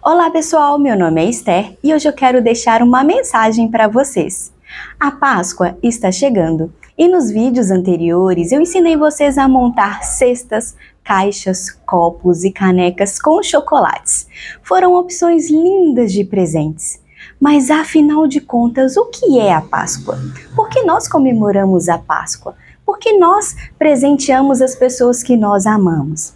Olá pessoal, meu nome é Esther e hoje eu quero deixar uma mensagem para vocês. A Páscoa está chegando e nos vídeos anteriores eu ensinei vocês a montar cestas, caixas, copos e canecas com chocolates. Foram opções lindas de presentes. Mas afinal de contas, o que é a Páscoa? Por que nós comemoramos a Páscoa? Por que nós presenteamos as pessoas que nós amamos?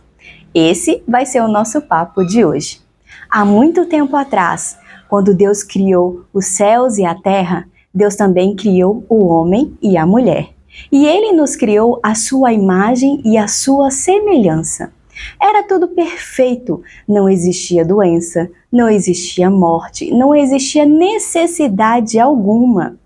Esse vai ser o nosso papo de hoje. Há muito tempo atrás, quando Deus criou os céus e a terra, Deus também criou o homem e a mulher. E Ele nos criou à sua imagem e à sua semelhança. Era tudo perfeito, não existia doença, não existia morte, não existia necessidade alguma.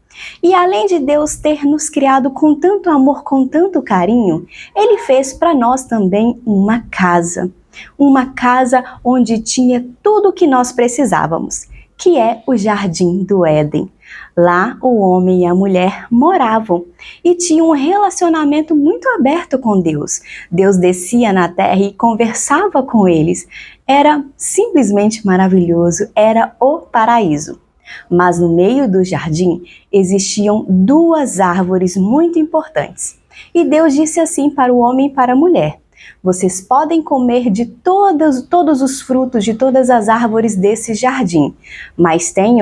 E além de Deus ter nos criado com tanto amor, com tanto carinho, Ele fez para nós também uma casa. Uma casa onde tinha tudo o que nós precisávamos, que é o Jardim do Éden. Lá o homem e a mulher moravam e tinham um relacionamento muito aberto com Deus. Deus descia na terra e conversava com eles. Era simplesmente maravilhoso, era o paraíso. Mas no meio do jardim existiam duas árvores muito importantes. E Deus disse assim para o homem e para a mulher: vocês podem comer de todos os frutos de todas as árvores desse jardim, mas tem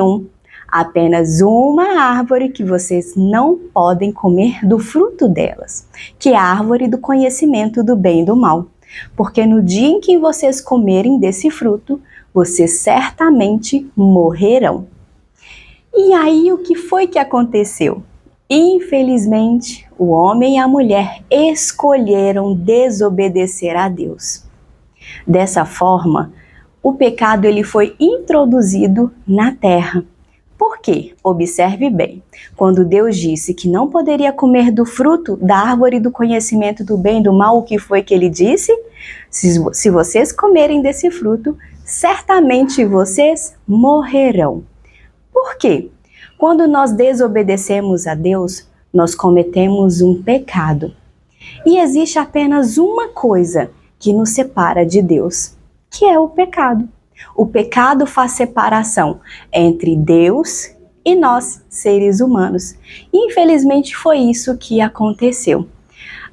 apenas uma árvore que vocês não podem comer do fruto delas, que é a árvore do conhecimento do bem e do mal. Porque no dia em que vocês comerem desse fruto, vocês certamente morrerão. E aí o que foi que aconteceu? Infelizmente, o homem e a mulher escolheram desobedecer a Deus. Dessa forma, o pecado ele foi introduzido na terra. Por quê? Observe bem. Quando Deus disse que não poderia comer do fruto da árvore do conhecimento do bem e do mal, o que foi que ele disse? Se vocês comerem desse fruto, certamente vocês morrerão. Por quê? Quando nós desobedecemos a Deus, nós cometemos um pecado. E existe apenas uma coisa que nos separa de Deus, que é o pecado. O pecado faz separação entre Deus e nós, seres humanos. Infelizmente foi isso que aconteceu.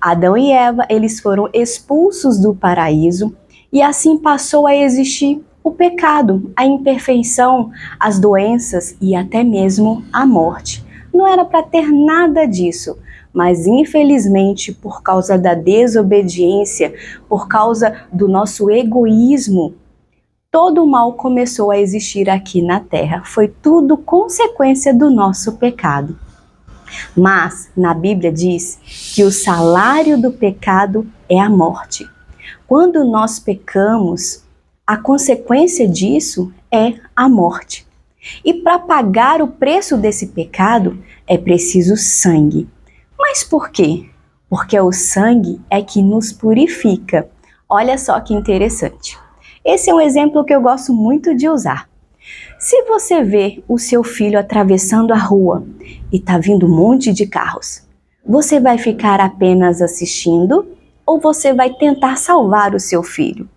Adão e Eva, eles foram expulsos do paraíso e assim passou a existir o pecado, a imperfeição, as doenças e até mesmo a morte. Não era para ter nada disso, mas infelizmente por causa da desobediência, por causa do nosso egoísmo, todo o mal começou a existir aqui na terra. Foi tudo consequência do nosso pecado. Mas na Bíblia diz que o salário do pecado é a morte. Quando nós pecamos, a consequência disso é a morte. E para pagar o preço desse pecado é preciso sangue. Mas por quê? Porque o sangue é que nos purifica. Olha só que interessante. Esse é um exemplo que eu gosto muito de usar. Se você vê o seu filho atravessando a rua e está vindo um monte de carros, você vai ficar apenas assistindo ou você vai tentar salvar o seu filho?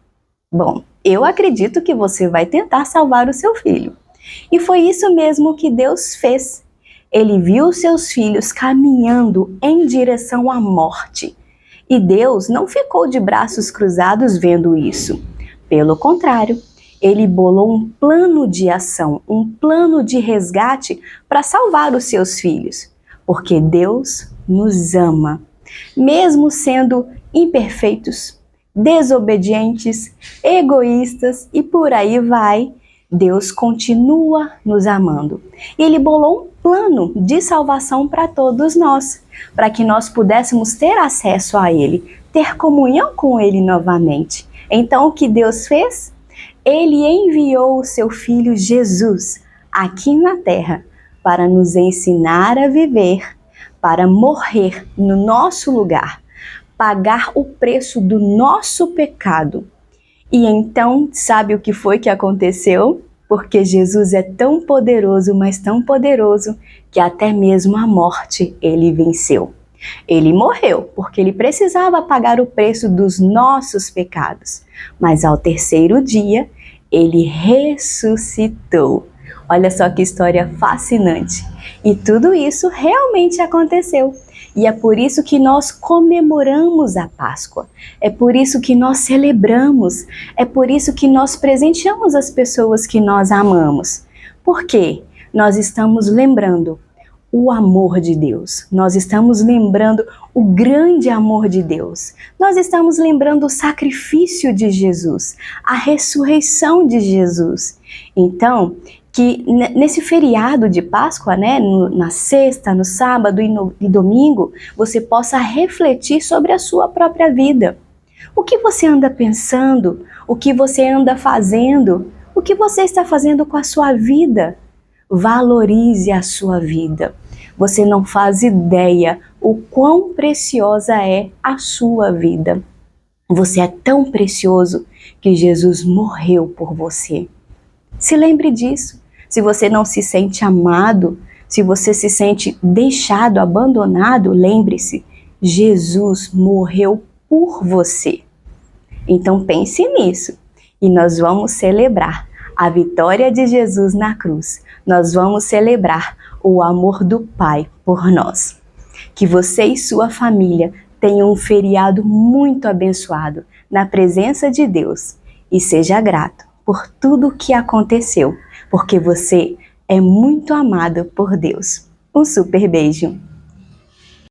Bom, eu acredito que você vai tentar salvar o seu filho. E foi isso mesmo que Deus fez. Ele viu seus filhos caminhando em direção à morte. E Deus não ficou de braços cruzados vendo isso. Pelo contrário, Ele bolou um plano de ação, um plano de resgate para salvar os seus filhos. Porque Deus nos ama, mesmo sendo imperfeitos, desobedientes, egoístas e por aí vai, Deus continua nos amando. E Ele bolou um plano de salvação para todos nós, para que nós pudéssemos ter acesso a Ele, ter comunhão com Ele novamente. Então o que Deus fez? Ele enviou o seu Filho Jesus aqui na terra para nos ensinar a viver, para morrer no nosso lugar, pagar o preço do nosso pecado. E então, sabe o que foi que aconteceu? Porque Jesus é tão poderoso, mas tão poderoso, que até mesmo a morte ele venceu. Ele morreu porque ele precisava pagar o preço dos nossos pecados. Mas ao terceiro dia, Ele ressuscitou. Olha só que história fascinante. E tudo isso realmente aconteceu. E é por isso que nós comemoramos a Páscoa. É por isso que nós celebramos. É por isso que nós presenteamos as pessoas que nós amamos. Por quê? Nós estamos lembrando o amor de Deus. Nós estamos lembrando o grande amor de Deus. Nós estamos lembrando o sacrifício de Jesus, a ressurreição de Jesus. Então, que nesse feriado de Páscoa, né, na sexta, no sábado e domingo, você possa refletir sobre a sua própria vida. O que você anda pensando? O que você anda fazendo? O que você está fazendo com a sua vida? Valorize a sua vida. Você não faz ideia o quão preciosa é a sua vida. Você é tão precioso que Jesus morreu por você. Se lembre disso. Se você não se sente amado, se você se sente deixado, abandonado, lembre-se, Jesus morreu por você. Então pense nisso e nós vamos celebrar a vitória de Jesus na cruz. Nós vamos celebrar o amor do Pai por nós. Que você e sua família tenham um feriado muito abençoado na presença de Deus e seja grato por tudo o que aconteceu, porque você é muito amado por Deus. Um super beijo!